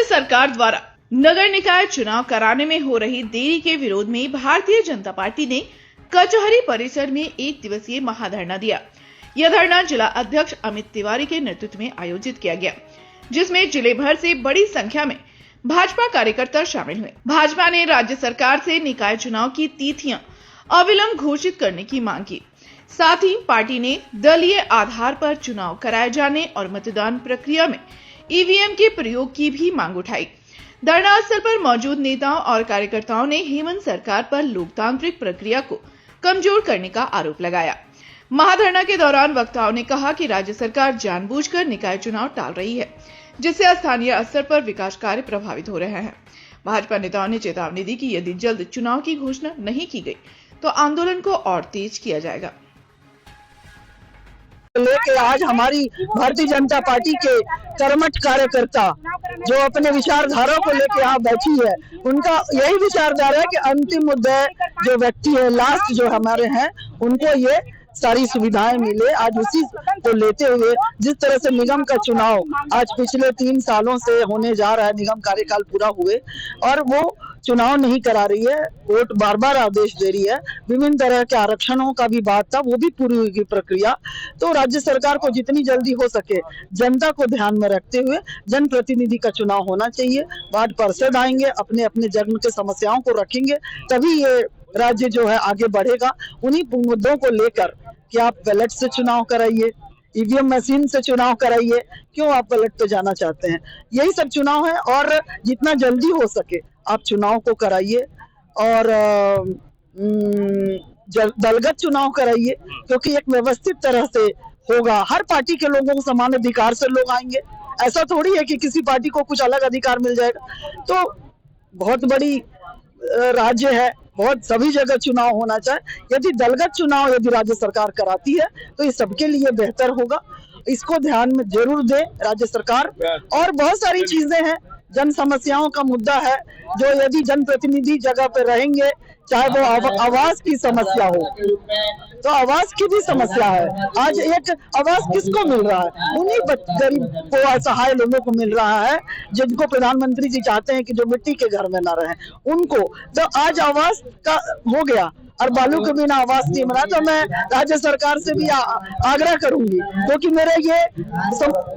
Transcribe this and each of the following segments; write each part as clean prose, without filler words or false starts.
राज्य सरकार द्वारा नगर निकाय चुनाव कराने में हो रही देरी के विरोध में भारतीय जनता पार्टी ने कचहरी परिसर में 1 दिवसीय महाधरना दिया। यह धरना जिला अध्यक्ष अमित तिवारी के नेतृत्व में आयोजित किया गया, जिसमें जिले भर से बड़ी संख्या में भाजपा कार्यकर्ता शामिल हुए। भाजपा ने राज्य सरकार से निकाय चुनाव की तिथियां अविलंब घोषित करने की मांग की। साथ ही पार्टी ने दलीय आधार पर चुनाव कराए जाने और मतदान प्रक्रिया में ईवीएम के प्रयोग की भी मांग उठाई। धरना स्थल पर मौजूद नेताओं और कार्यकर्ताओं ने हेमंत सरकार पर लोकतांत्रिक प्रक्रिया को कमजोर करने का आरोप लगाया। महाधरना के दौरान वक्ताओं ने कहा कि राज्य सरकार जानबूझकर निकाय चुनाव टाल रही है, जिससे स्थानीय स्तर पर विकास कार्य प्रभावित हो रहे हैं। भाजपा नेताओं ने चेतावनी दी कि यदि जल्द चुनाव की घोषणा नहीं की गई तो आंदोलन को और तेज किया जाएगा। लेके आज हमारी भारतीय जनता पार्टी के कर्मठ कार्यकर्ता जो अपने विचारधारा को लेके यहाँ बैठी है, उनका यही विचारधारा है कि अंतिम मुद्दे जो व्यक्ति है, लास्ट जो हमारे हैं, उनको ये सारी सुविधाएं मिले। आज उसी को लेते हुए जिस तरह से निगम का चुनाव आज पिछले 3 सालों से होने जा रहा है, निगम कार्यकाल पूरा हुए और वो चुनाव नहीं करा रही है, कोर्ट बार बार आदेश दे रही है, विभिन्न तरह के आरक्षणों का भी बात था, वो भी पूरी हुई प्रक्रिया। तो राज्य सरकार को जितनी जल्दी हो सके जनता को ध्यान में रखते हुए जनप्रतिनिधि का चुनाव होना चाहिए। वार्ड पार्षद आएंगे, अपने अपने जन्म के समस्याओं को रखेंगे, तभी ये राज्य जो है आगे बढ़ेगा। उन्हीं मुद्दों को लेकर कि आप बैलेट से चुनाव कराइए, ईवीएम मशीन से चुनाव कराइए, क्यों आप बैलेट पे जाना चाहते हैं? यही सब चुनाव है और जितना जल्दी हो सके आप चुनाव को कराइए और दलगत चुनाव कराइए, क्योंकि एक व्यवस्थित तरह से होगा। हर पार्टी के लोगों को समान अधिकार से लोग आएंगे, ऐसा थोड़ी है कि किसी पार्टी को कुछ अलग अधिकार मिल जाएगा। तो बहुत बड़ी राज्य है, बहुत सभी जगह चुनाव होना चाहिए। यदि दलगत चुनाव यदि राज्य सरकार कराती है तो ये सबके लिए बेहतर होगा। इसको ध्यान में जरूर दे राज्य सरकार। और बहुत सारी चीजें हैं, जन समस्याओं का मुद्दा है, जो यदि जनप्रतिनिधि जगह पे रहेंगे, चाहे वो आवास की समस्या हो, तो आवास की भी समस्या है। आज एक आवास किसको मिल रहा है? उन्हीं गरीब को, असहाय लोगों को मिल रहा है, जिनको प्रधानमंत्री जी चाहते हैं कि जो मिट्टी के घर में ना रहें उनको। तो आज आवास का हो गया और बालू के बिना आवास नहीं बना। तो मैं राज्य सरकार से भी आग्रह करूंगी, क्योंकि मेरा ये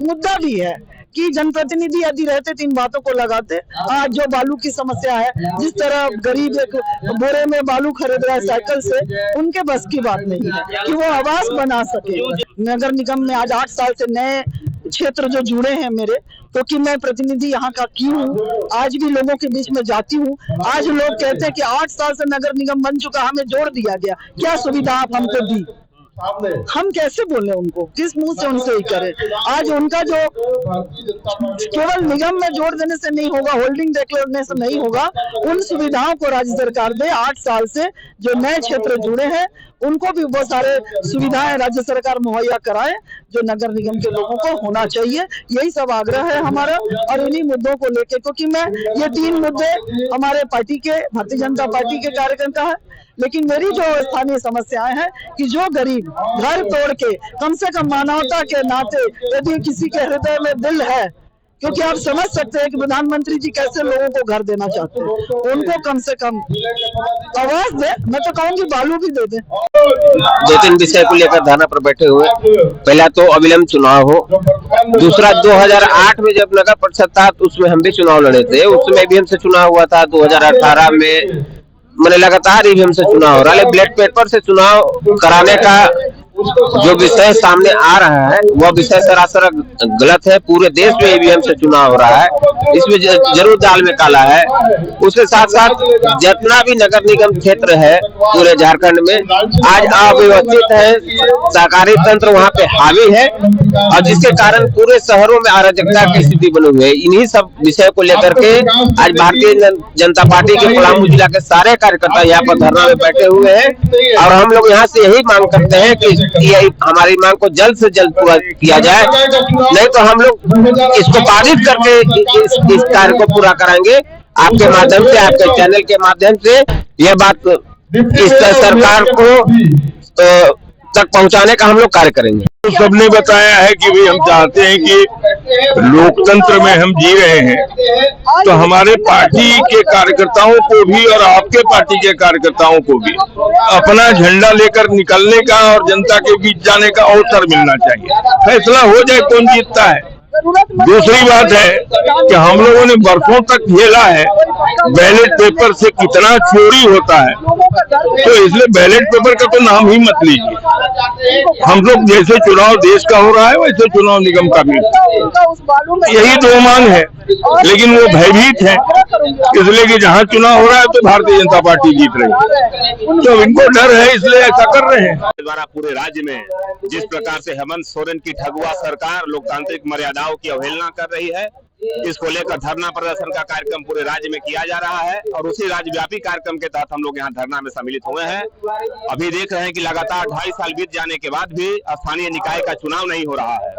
मुद्दा भी है कि जनप्रतिनिधि यदि रहते 3 बातों को लगाते। आज जो बालू की समस्या है, जिस तरह गरीब एक बोरे में बालू खरीद रहा है साइकिल से, उनके बस की बात नहीं है कि वो आवास बना सके। नगर निगम में आज 8 साल से नए क्षेत्र जो जुड़े हैं मेरे, क्योंकि मैं प्रतिनिधि यहाँ का की हूँ, आज भी लोगों के बीच में जाती हूँ। आज लोग कहते हैं कि 8 साल से नगर निगम बन चुका, हमें जोड़ दिया गया, क्या सुविधा आप हमको दी? हम कैसे बोले उनको, किस मुंह से उनसे ही करें? आज उनका जो केवल निगम में जोड़ देने से नहीं होगा, होल्डिंग देखने से नहीं होगा, उन सुविधाओं को राज्य सरकार दे। 8 साल से जो नए क्षेत्र जुड़े हैं उनको भी बहुत सारे सुविधाएं राज्य सरकार मुहैया कराए, जो नगर निगम के लोगों को होना चाहिए। यही सब आग्रह है हमारा और इन्हीं मुद्दों को लेके, क्योंकि मैं ये 3 मुद्दे हमारे पार्टी के, भारतीय जनता पार्टी के कार्यकर्ता है, लेकिन मेरी जो स्थानीय समस्याएं हैं कि जो गरीब घर तोड़ के, कम से कम मानवता के नाते यदि किसी के हृदय में दिल है, क्योंकि आप समझ सकते हैं कि प्रधानमंत्री जी कैसे लोगों को घर देना चाहते हैं, उनको कम से कम आवाज दे। मैं तो कहूँगी बालू भी दे दे। 2-3 विषय को लेकर धरना पर बैठे हुए। पहला तो अविलंब चुनाव हो, दूसरा 2008 में जब नगर परिषद था तो उसमें हम भी चुनाव लड़े थे, उस समय ईवीएम से चुनाव हुआ था। 2018 में मैंने लगातार ईवीएम से चुनाव हो रहा है। बैलेट पेपर से चुनाव कराने का जो विषय सामने आ रहा है वह विषय सरासर गलत है। पूरे देश में ईवीएम से चुनाव हो रहा है, इसमें जरूर दाल में काला है। उसके साथ साथ जितना भी नगर निगम क्षेत्र है पूरे झारखंड में आज अव्यवस्थित है, सरकारी तंत्र वहाँ पे हावी है और जिसके कारण पूरे शहरों में अराजकता की स्थिति बनी हुई है। इन्हीं सब विषय को लेकर के आज भारतीय जनता पार्टी के पलामू जिला के सारे कार्यकर्ता यहाँ पर धरना में बैठे हुए हैं और हम लोग यहाँ से यही मांग करते हैं कि ये हमारी मांग को जल्द से जल्द पूरा किया जाए, नहीं तो हम लोग इसको पारित करके इस कार्य को पूरा कराएंगे। आपके माध्यम से, आपके चैनल के माध्यम से यह बात इस सरकार को तक पहुंचाने का हम लोग कार्य करेंगे। तो सबने बताया है कि भाई हम चाहते हैं कि लोकतंत्र में हम जी रहे हैं, तो हमारे पार्टी के कार्यकर्ताओं को भी और आपके पार्टी के कार्यकर्ताओं को भी अपना झंडा लेकर निकलने का और जनता के बीच जाने का अवसर मिलना चाहिए। फैसला हो जाए कौन जीतता है। दूसरी बात है कि हम लोगों ने वर्षों तक झेला है बैलेट पेपर से कितना चोरी होता है, तो इसलिए बैलेट पेपर का तो नाम ही मत लीजिए। हम लोग जैसे चुनाव देश का हो रहा है वैसे चुनाव निगम का भी, यही दो मांग है, लेकिन वो भयभीत है इसलिए कि जहाँ चुनाव हो रहा है तो भारतीय जनता पार्टी जीत रही है, तो इनको डर है इसलिए ऐसा कर रहे हैं। द्वारा पूरे राज्य में जिस प्रकार से हेमंत सोरेन की ठगुआ सरकार लोकतांत्रिक मर्यादाओं की अवहेलना कर रही है, इसको लेकर धरना प्रदर्शन का कार्यक्रम पूरे राज्य में किया जा रहा है और उसी राज्यव्यापी कार्यक्रम के तहत हम लोग यहाँ धरना में सम्मिलित हुए हैं। अभी देख रहे हैं कि लगातार 2.5 साल बीत जाने के बाद भी स्थानीय निकाय का चुनाव नहीं हो रहा है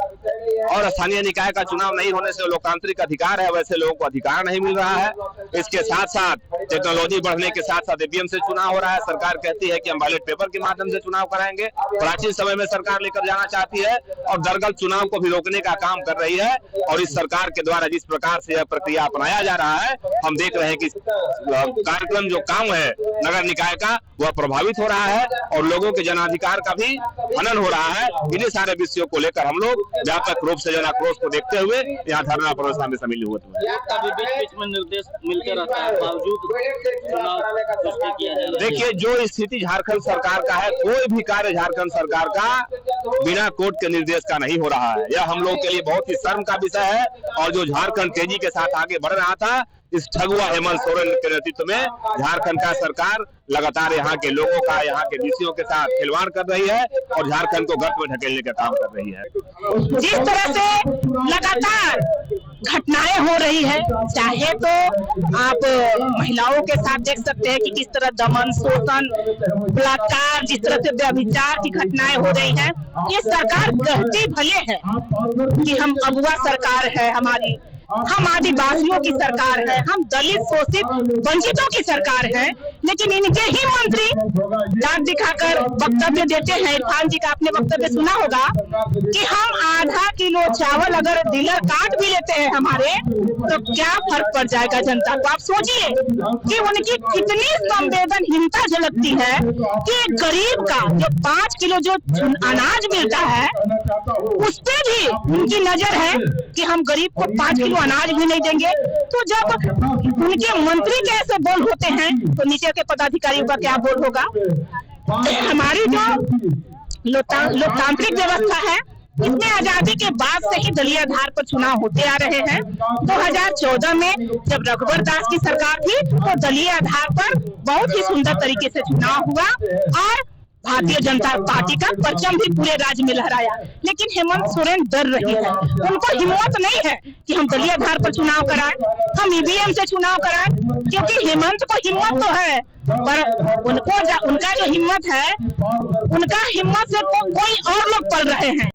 और स्थानीय निकाय का चुनाव नहीं होने से लोकतांत्रिक अधिकार है वैसे लोगों को अधिकार नहीं मिल रहा है। इसके साथ साथ टेक्नोलॉजी बढ़ने के साथ साथ ईवीएम से चुनाव हो रहा है। सरकार कहती है कि हम बैलेट पेपर के माध्यम से चुनाव कराएंगे, प्राचीन समय में सरकार लेकर जाना चाहती है और दरअसल चुनाव को भी रोकने का काम कर रही है। और इस सरकार के द्वारा जिस प्रकार से यह प्रक्रिया अपनाया जा रहा है, हम देख रहे हैं कि कार्यक्रम जो काम है नगर निकाय का वह प्रभावित हो रहा है और लोगों के जनाधिकार का भी हनन हो रहा है। इन्हीं सारे विषयों को लेकर हम लोग व्यापक रूप से जन आक्रोश को देखते हुए यहाँ धरना प्रदर्शन में शामिल हुए में निर्देश मिलते रहता है, बावजूद चुनाव किया जा रहा है। देखिए, जो स्थिति झारखंड सरकार का है, कोई भी कार्य झारखंड सरकार का बिना कोर्ट के निर्देश का नहीं हो रहा है। यह हम लोग के लिए बहुत ही शर्म का विषय है और जो झारखंड तेजी के साथ आगे बढ़ रहा था, इस ठगुआ हेमंत सोरेन के नेतृत्व में झारखंड का सरकार लगातार यहाँ के लोगों का, यहाँ के विषयों के साथ खिलवाड़ कर रही है और झारखंड को गर्त में ढकेलने का काम कर रही है। जिस तरह से लगातार घटनाएं हो रही है, चाहे तो आप महिलाओं के साथ देख सकते हैं कि किस तरह दमन, शोषण, बलात्कार, जिस तरह से व्यभिचार की घटनाएं हो रही हैं। ये सरकार कहती भले है कि हम अगुआ सरकार है, हमारी हम आदिवासियों की सरकार है, हम दलित शोषित वंचितों की सरकार है, लेकिन इनके ही मंत्री दांत दिखाकर वक्तव्य देते हैं। इरफान जी का आपने वक्तव्य सुना होगा कि हम आधा किलो चावल अगर डीलर काट भी लेते हैं हमारे, तो क्या फर्क पड़ जाएगा जनता को। आप सोचिए कि उनकी कितनी संवेदनहीनता झलकती है कि एक गरीब का जो 5 किलो जो अनाज मिलता है उस पे भी उनकी नजर है कि हम गरीब को 5 किलो अनाज भी नहीं देंगे। तो जब उनके मंत्री के ऐसे बोल होते हैं तो नीचे के पदाधिकारियों का क्या बोल होगा। हमारी जो लोकतांत्रिक व्यवस्था है, इसमें आजादी के बाद से ही दलीय आधार पर चुनाव होते आ रहे हैं। 2014 में जब रघुवर दास की सरकार थी तो दलीय आधार पर बहुत ही सुंदर तरीके से चुनाव हुआ और भारतीय जनता पार्टी का परचम भी पूरे राज्य में लहराया। लेकिन हेमंत सोरेन डर रही है, उनको हिम्मत नहीं है कि हम दलीय आधार पर चुनाव कराएं, हम ईवीएम से चुनाव कराएं, क्योंकि हेमंत को हिम्मत तो है पर उनका जो हिम्मत है, उनका हिम्मत से कोई और लोग पल रहे हैं।